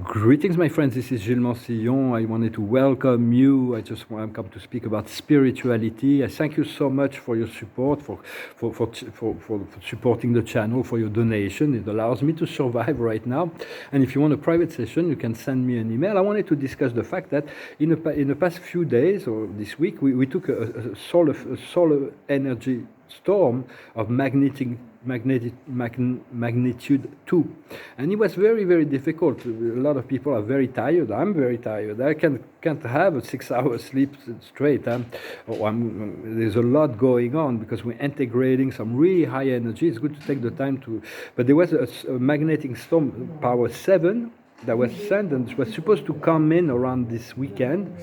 Greetings, my friends. This is Gilles Mansillon. I wanted to welcome you. I just want to come to speak about spirituality. I thank you so much for your support, for supporting the channel, for your donation. It allows me to survive right now. And if you want a private session, you can send me an email. I wanted to discuss the fact that in the past few days or this week, we took a solar energy storm of magnitude 2, and it was very, very difficult. A lot of people are very tired. I'm very tired. I can't have a 6 hour sleep straight. There's a lot going on because we're integrating some really high energy. It's good to take the time to, but there was a magnetic storm power 7 that was sent, and it was supposed to come in around this weekend.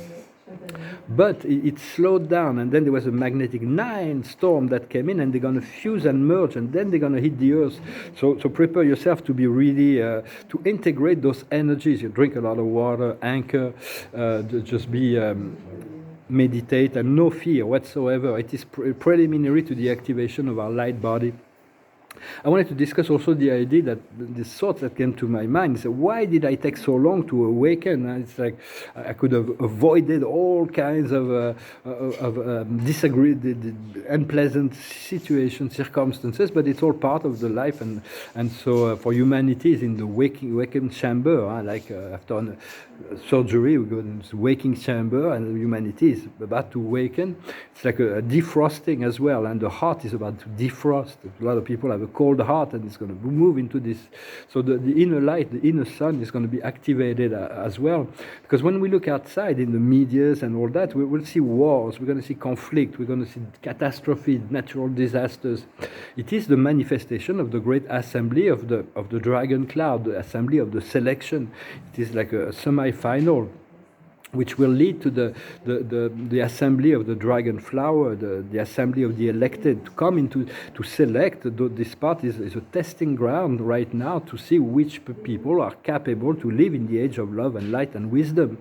But it slowed down, and then there was a magnetic 9 storm that came in, and they're going to fuse and merge, and then they're going to hit the earth. So prepare yourself to be really to integrate those energies. You drink a lot of water, anchor, just be meditate, and no fear whatsoever. It is preliminary to the activation of our light body. I wanted to discuss also the idea that the thought that came to my mind is, why did I take so long to awaken? It's like I could have avoided all kinds of unpleasant situations, circumstances, but it's all part of the life, and so for humanity is in the waking chamber, like after a surgery we go in this waking chamber, and humanity is about to awaken. It's like a defrosting as well, and the heart is about to defrost. A lot of people have a cold heart, and it's going to move into this. So the inner light, the inner sun is going to be activated as well. Because when we look outside in the medias and all that, we'll see wars, we're going to see conflict, we're going to see catastrophes, natural disasters. It is the manifestation of the great assembly of the dragon cloud, the assembly of the selection. It is like a semi-final, which will lead to the assembly of the dragon flower, the assembly of the elected, to come into, to select. This part is a testing ground right now to see which people are capable to live in the age of love and light and wisdom.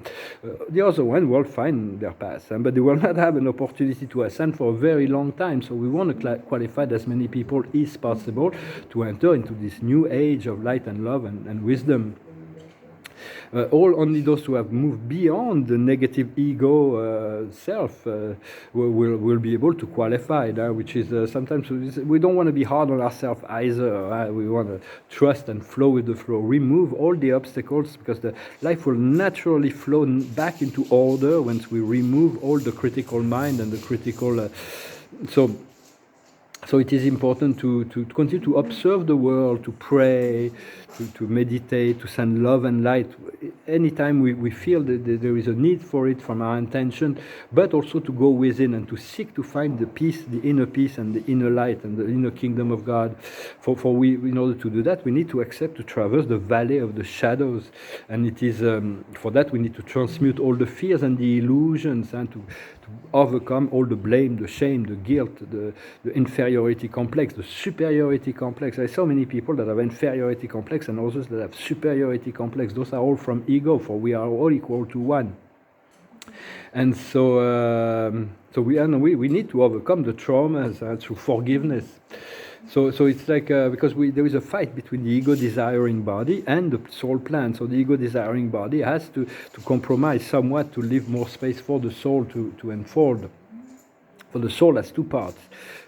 The other one will find their path, but they will not have an opportunity to ascend for a very long time. So we want to qualify as many people as possible to enter into this new age of light and love and wisdom. Only those who have moved beyond the negative ego self will be able to qualify, which is sometimes we don't want to be hard on ourselves either. We want to trust and flow with the flow, remove all the obstacles, because the life will naturally flow back into order once we remove all the critical mind and the critical So it is important to continue to observe the world, to pray, to meditate, to send love and light. Anytime we feel that there is a need for it from our intention, but also to go within and to seek to find the peace, the inner peace and the inner light and the inner kingdom of God. In order to do that, we need to accept to traverse the valley of the shadows. And it is for that we need to transmute all the fears and the illusions, and to overcome all the blame, the shame, the guilt, the inferiority complex, the superiority complex. There are so many people that have inferiority complex and others that have superiority complex. Those are all from ego, for we are all equal to one. And so we need to overcome the traumas through forgiveness. So it's like because there is a fight between the ego desiring body and the soul plan. So the ego desiring body has to compromise somewhat to leave more space for the soul to unfold. For the soul has two parts.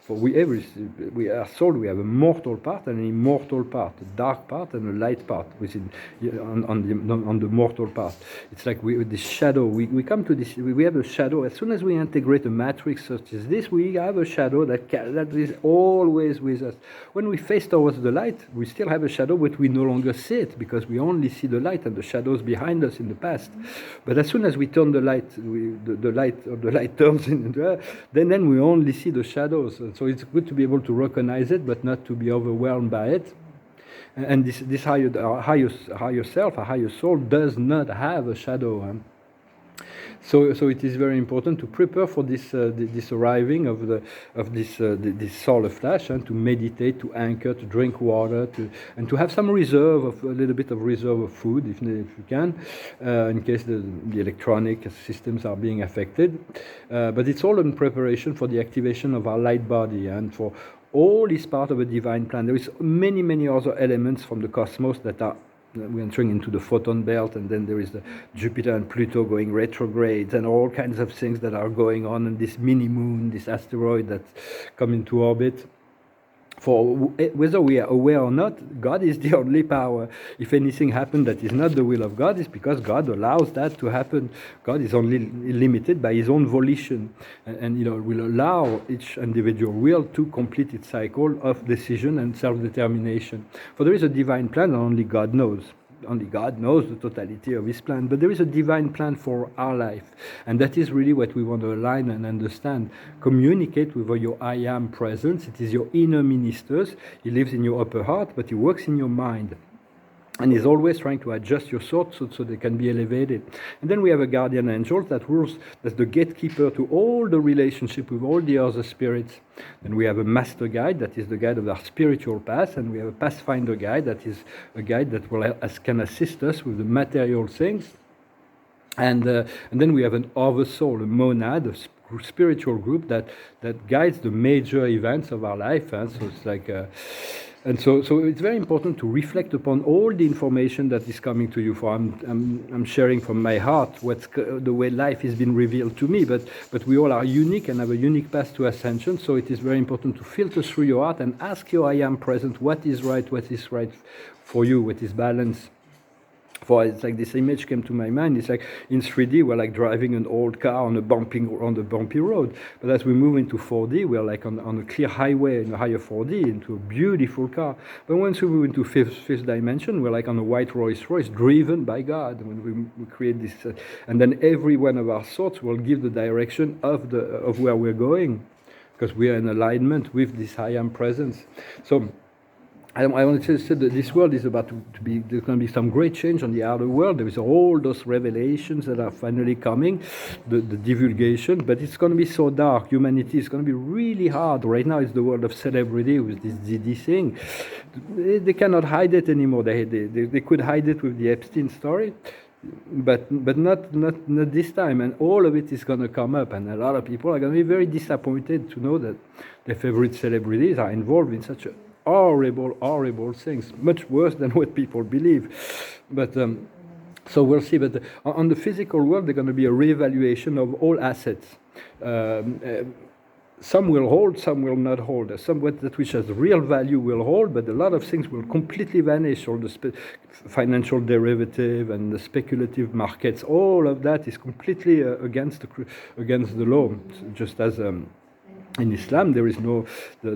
For we are soul, we have a mortal part and an immortal part, a dark part and a light part within on the mortal part. It's like this shadow. We come to this. We have a shadow. As soon as we integrate a matrix such as this, we have a shadow that is always with us. When we face towards the light, we still have a shadow, but we no longer see it because we only see the light and the shadows behind us in the past. But as soon as we turn the light, the light turns in, then we only see the shadows. So it's good to be able to recognize it, but not to be overwhelmed by it. And this higher self, a higher soul, does not have a shadow. So it is very important to prepare for this arriving of this solar flash, and to meditate, to anchor, to drink water, and to have some reserve of a little bit of reserve of food if you can, in case the electronic systems are being affected. But it's all in preparation for the activation of our light body, and all is part of a divine plan. There is many other elements from the cosmos that are we're entering into the photon belt, and then there is the Jupiter and Pluto going retrograde, and all kinds of things that are going on, and this mini moon, this asteroid that's come into orbit. For whether we are aware or not, God is the only power. If anything happens that is not the will of God, it's because God allows that to happen. God is only limited by His own volition, and will allow each individual will to complete its cycle of decision and self-determination. For there is a divine plan, and only God knows. Only God knows the totality of His plan, but there is a divine plan for our life, and that is really what we want to align and understand. Communicate with your I Am presence. It is your inner ministers. He lives in your upper heart, but He works in your mind. And He's always trying to adjust your thoughts so they can be elevated. And then we have a guardian angel that rules, that's the gatekeeper to all the relationship with all the other spirits. Then we have a master guide, that is the guide of our spiritual path. And we have a pathfinder guide, that is a guide that can assist us with the material things. And then we have an oversoul, a monad, a spiritual group that guides the major events of our life. So it's like... And so it's very important to reflect upon all the information that is coming to you. For I'm sharing from my heart what's the way life has been revealed to me. But we all are unique and have a unique path to ascension. So it is very important to filter through your heart and ask your I Am present what is right for you, what is balanced. For it's like this image came to my mind. It's like in 3D we're like driving an old car on a bumpy road, but as we move into 4D, we're like on a clear highway in a higher 4D into a beautiful car. But once we move into fifth dimension, we're like on a white Rolls Royce driven by God. When we create this, and then every one of our thoughts will give the direction of where we're going, because we are in alignment with this I Am presence. So I want to say that this world is about to be, there's going to be some great change on the outer world. There is all those revelations that are finally coming, the divulgation, but it's going to be so dark. Humanity is going to be really hard. Right now it's the world of celebrity with this ZD thing. They cannot hide it anymore. They could hide it with the Epstein story, but not this time. And all of it is going to come up, and a lot of people are going to be very disappointed to know that their favorite celebrities are involved in such a horrible things, much worse than what people believe. But so we'll see. But on the physical world, there's going to be a reevaluation of all assets. Some will hold, some will not hold. Some that which has real value will hold, but a lot of things will completely vanish. All the financial derivative and the speculative markets, all of that is completely against the law. Just as in Islam, there is no the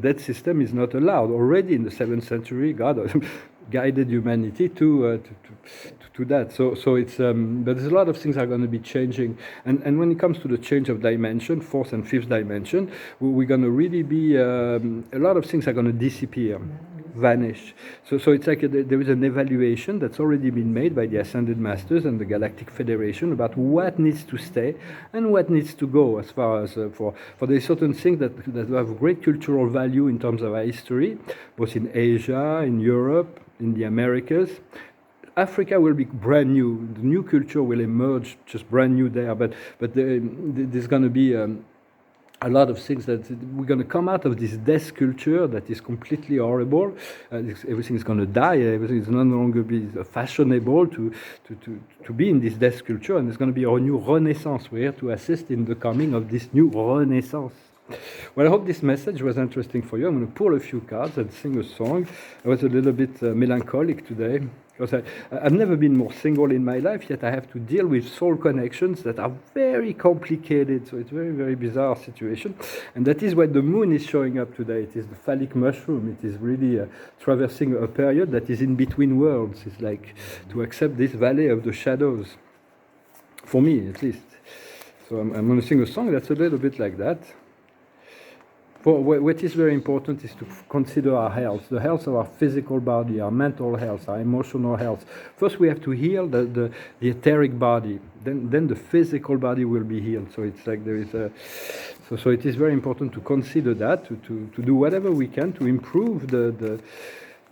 debt system is not allowed. Already in the 7th century, God guided humanity to that. So it's but there's a lot of things are going to be changing. And when it comes to the change of dimension, 4th and 5th dimension, we're going to really be a lot of things are going to disappear, vanish. So it's like there is an evaluation that's already been made by the Ascended Masters and the Galactic Federation about what needs to stay and what needs to go, as far as for there's certain things that have great cultural value in terms of our history, both in Asia, in Europe, in the Americas. Africa will be brand new. The new culture will emerge, just brand new there. But there's going to be a lot of things that we're going to come out of this death culture that is completely horrible. Everything is going to die. Everything is no longer be fashionable to be in this death culture, and there's going to be a new renaissance. We're here to assist in the coming of this new renaissance. Well, I hope this message was interesting for you. I'm going to pull a few cards and sing a song. I was a little bit melancholic today, because I've never been more single in my life, yet I have to deal with soul connections that are very complicated. So it's a very, very bizarre situation. And that is what the moon is showing up today. It is the phallic mushroom. It is really traversing a period that is in between worlds. It's like to accept this valley of the shadows, for me at least. So I'm going to sing a song that's a little bit like that. For what is very important is to consider our health, the health of our physical body, our mental health, our emotional health. First, we have to heal the etheric body. Then the physical body will be healed. So it's like there is a. So it is very important to consider that, to do whatever we can to improve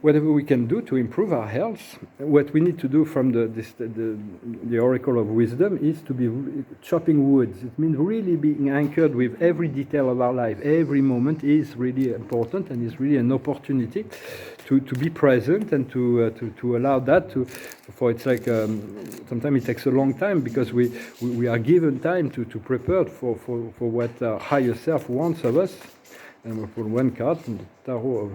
whatever we can do to improve our health. What we need to do from the oracle of wisdom is to be chopping woods. It means really being anchored with every detail of our life. Every moment is really important and is really an opportunity to be present and to allow that to. For it's like sometimes it takes a long time because we are given time to prepare for what our higher self wants of us. And we put one card from the tarot of.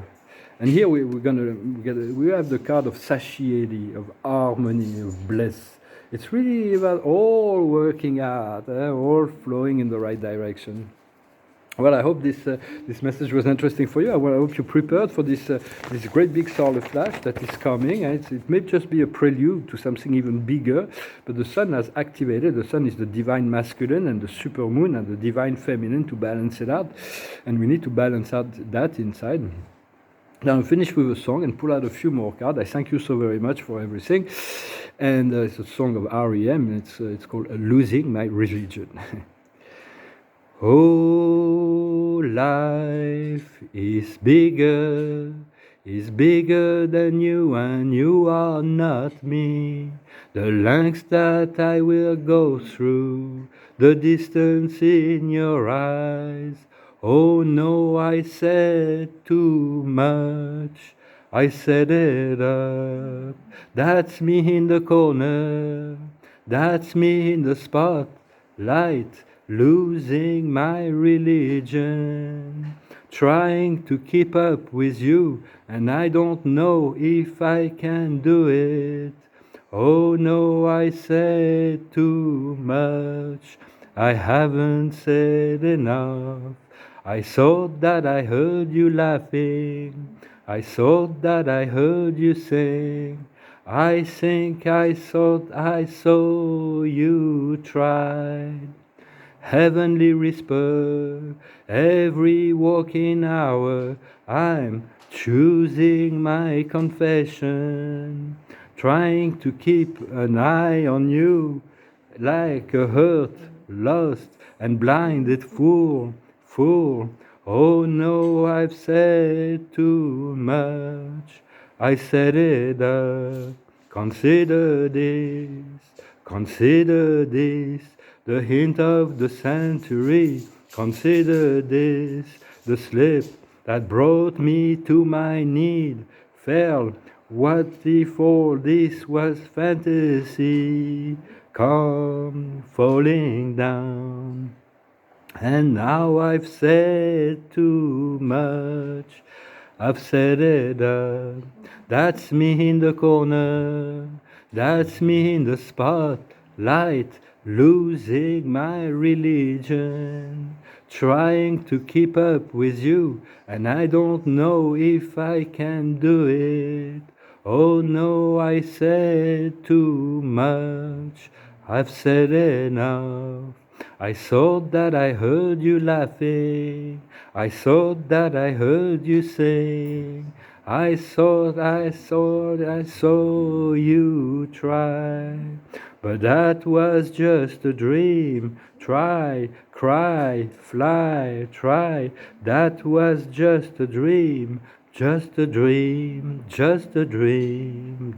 And here we have the card of satiety, of harmony, of bliss. It's really about all working out, all flowing in the right direction. Well, I hope this message was interesting for you. I hope you prepared for this great big solar flash that is coming. It may just be a prelude to something even bigger, but the sun has activated. The sun is the divine masculine and the supermoon and the divine feminine to balance it out. And we need to balance out that inside. Now I'll finish with a song and pull out a few more cards. I thank you so very much for everything. And it's a song of REM. It's called Losing My Religion. Oh, life is bigger than you, and you are not me. The lengths that I will go through, the distance in your eyes. Oh no, I said too much, I set it up. That's me in the corner, that's me in the spotlight, losing my religion, trying to keep up with you, and I don't know if I can do it. Oh no, I said too much, I haven't said enough. I thought that I heard you laughing, I thought that I heard you sing. I think I thought I saw you try. Heavenly whisper, every walking hour, I'm choosing my confession, trying to keep an eye on you, like a hurt, lost, and blinded fool. Oh no, I've said too much, I set it up. Consider this, the hint of the century. Consider this, the slip that brought me to my need. Fell, what if all this was fantasy? Come falling down. And now I've said too much, I've set it up. That's me in the corner, that's me in the spotlight, losing my religion, trying to keep up with you, and I don't know if I can do it. Oh no, I said too much, I've said enough. I thought that I heard you laughing, I thought that I heard you sing. I thought I saw you try, but that was just a dream. Try, cry, fly, try, that was just a dream, just a dream, just a dream.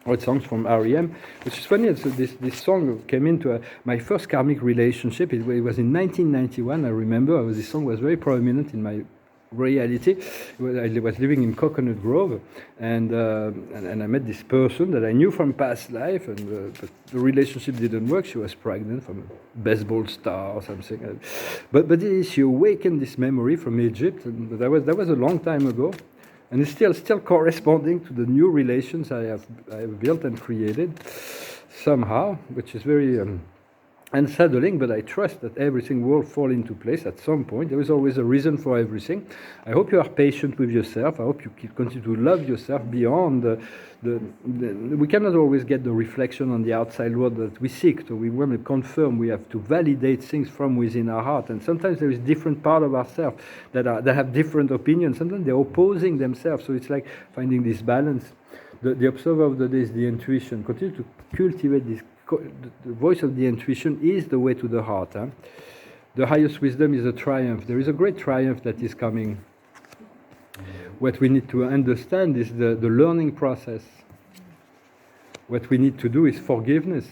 All songs from REM, which is funny. This song came into my first karmic relationship. It was in 1991. I remember this song was very prominent in my reality. I was living in Coconut Grove, and I met this person that I knew from past life, and but the relationship didn't work. She was pregnant from a baseball star or something. But she awakened this memory from Egypt, and that was a long time ago. And it's still corresponding to the new relations I have built and created somehow, which is very unsettling, but I trust that everything will fall into place at some point. There is always a reason for everything. I hope you are patient with yourself. I hope you continue to love yourself beyond we cannot always get the reflection on the outside world that we seek. So we want to confirm, we have to validate things from within our heart. And sometimes there is different part of ourselves that have different opinions. Sometimes they're opposing themselves. So it's like finding this balance. The observer of the day is the intuition. Continue to cultivate this. The voice of the intuition is the way to the heart. The highest wisdom is a triumph. There is a great triumph that is coming. what we need to understand is the learning process. What we need to do is forgiveness.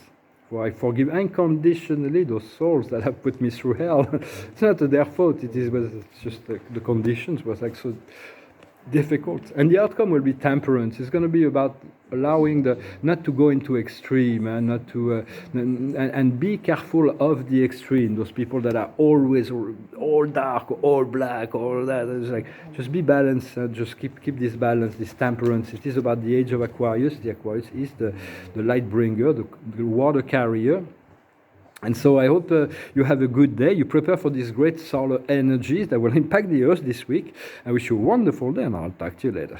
For I forgive unconditionally those souls that have put me through hell. It's not their fault. Was just the conditions was like so difficult. And the outcome will be temperance. It's going to be about allowing not to go into extreme and not to and be careful of the extreme. Those people that are always all dark, all black, all that. It's like just be balanced. Just keep this balance, this temperance. It is about the age of Aquarius. The Aquarius is the light bringer, the water carrier. And so I hope you have a good day. You prepare for these great solar energies that will impact the Earth this week. I wish you a wonderful day, and I'll talk to you later.